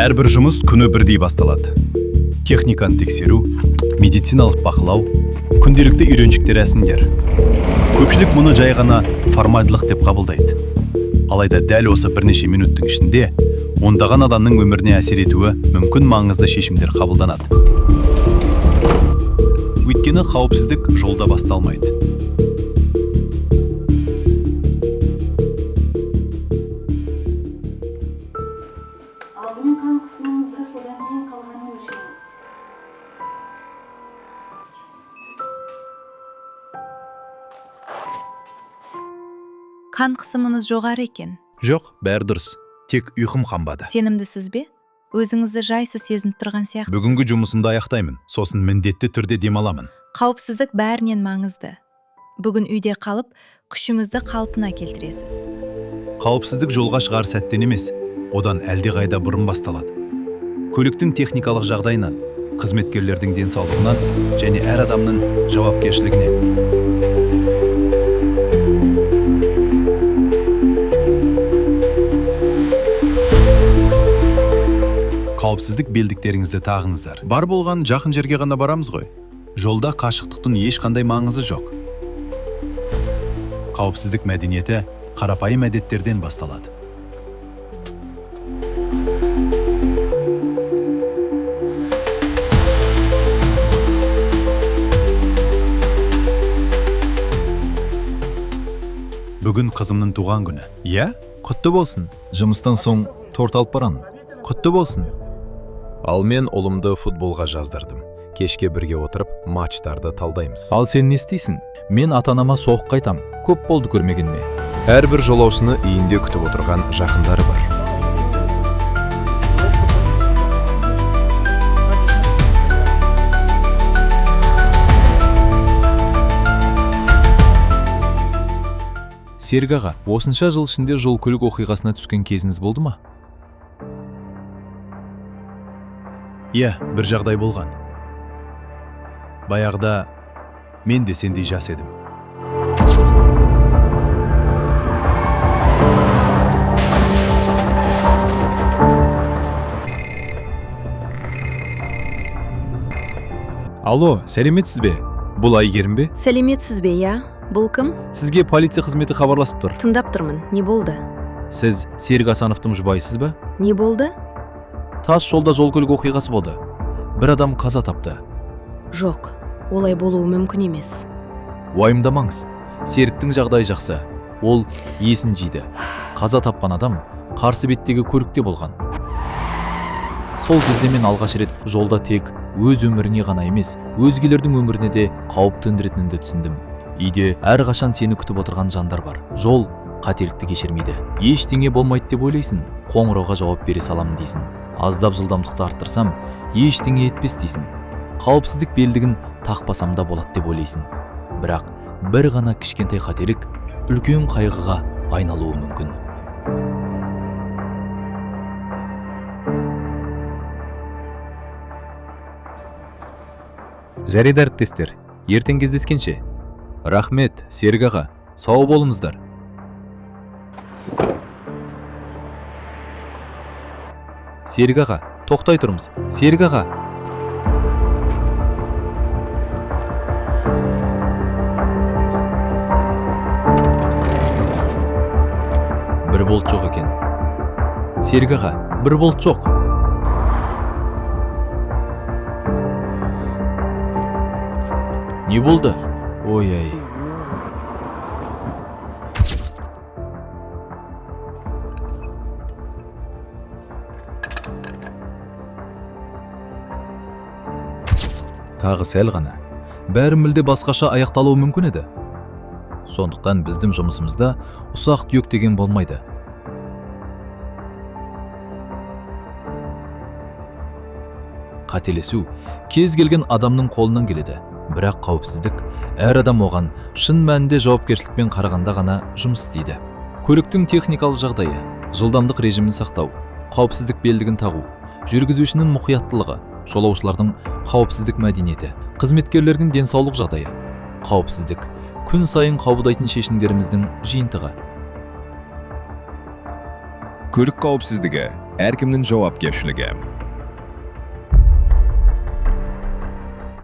Әрбір жұмыс күні бірдей басталады. Техниканы тексеру, медициналық бақылау, күнделікті үйреншікті рәсімдер. Көпшілік мұны жай ғана формальдылық деп қабылдайды. Алайда дәл осы бірнеше минуттың ішінде ондаған адамның өміріне әсер етуі мүмкін маңызды шешімдер қабылданады. Өйткені қауіпсіздік жолда басталмайды. Алдымен қан қысымыңызды, содан кейін қалғанын өлшеңіз. Қан қысымыңыз жоғары екен. Жоқ, бәрі дұрыс. Тек ұйқым қанбады. Сенімдісіз бе? Өзіңізді жайсыз сезініп тұрған сияқты. Бүгінгі жұмысымды аяқтаймын, сосын міндетті түрде демаламын. Қауіпсіздік бәрінен маңызды. Бүгін үйде қалып, күшіңізді қалпына келтіресіз. Қауіпсіздік жолға шығар сәттен емес, одан әлдеқайда бұрын басталады. Көліктің техникалық жағдайынан, қызметкерлердің денсаулығынан және әр адамның жауапкершілігінен. Қауіпсіздік белдіктеріңізді тағыңыздар. Бар болған жақын жерге ғана барамыз ғой. Жолда қашықтықтың ешқандай маңызы жоқ. Қауіпсіздік мәдениеті қарапайым әдеттерден басталады. Бүгін қызымның туған күні. Иә, құтты болсын. Жұмыстан соң торт алып барамын. Құтты болсын. Ал мен ұлымды футболға жаздырдым. Кешке бірге отырып, матчтарды талдаймыз. Ал сен не істейсің? Мен ата-анама соғып қайтам. Көп болды көрмегеніме. Әрбір жолаушыны үйінде күтіп отырған жақындары бар. Серік аға, осынша жыл ішінде жол-көлік оқиғасына түскен кезіңіз болды ма? Иә, бір жағдай болған. Баяғыда мен де сендей жас едім. Алло, сәлеметсіз бе? Бұл Айгерім бе? Сәлеметсіз бе, иә? Бұл кім? Сізге полиция қызметі хабарласып тұр. Тыңдап тұрмын. Не болды? Сіз Серік Асановтың жұбайысыз ба? Не болды? Тас жолда жол-көлік оқиғасы болды. Бір адам қаза тапты. Жоқ, олай болуы мүмкін емес. Уайымдамаңыз. Серіктің жағдайы жақсы. Ол есін жиды. Қаза тапқан адам қарсы беттегі көлікте болған. Сол кезде мен алғаш рет жолда тек өз өміріне ғана емес, өзгелердің өміріне де қауіп төндіретінімді түсіндім. Үйде әрқашан сені күтіп отырған жандар бар. Жол қателікті кешірмейді. Ештеңе болмайды деп ойлайсың, қоңырауға жауап бере саламын дейсің. Аздап жылдамдықты арттырсам, ештеңе етпес дейсің. Қауіпсіздік белдігін тақпасам да болады деп ойлайсың. Бірақ бір ғана кішкентай қателік үлкен қайғыға айналуы мүмкін. Жарайды әріптестер, ертең кездескенше. Рахмет, Серік аға, сау болыңыздар. Серік аға, тоқтай тұрмыз. Серік аға. Бір болт жоқ екен. Серік аға, бір болт жоқ. Не болды? Ой-ай. Тағы сәл ғана. Бәрі мүлде басқаша аяқталуы мүмкін еді. Сондықтан біздің жұмысымызда ұсақ түйек деген болмайды. Қателесу кез келген адамның қолынан келеді. Бірақ қауіпсіздік әр адам оған шын мәнінде жауапкершілікпен қарағанда ғана жұмыс істейді. Көліктің техникалық жағдайы, жылдамдық режимін сақтау, қауіпсіздік белдігін тағу, жүргізушінің мұқияттылығы, жолаушылардың қауіпсіздік мәдениеті, қызметкерлердің денсаулық жағдайы. Қауіпсіздік күн сайын қабылдайтын шешімдеріміздің жиынтығы. Көлік қауіпсіздігі әркімнің жауапкершілігі.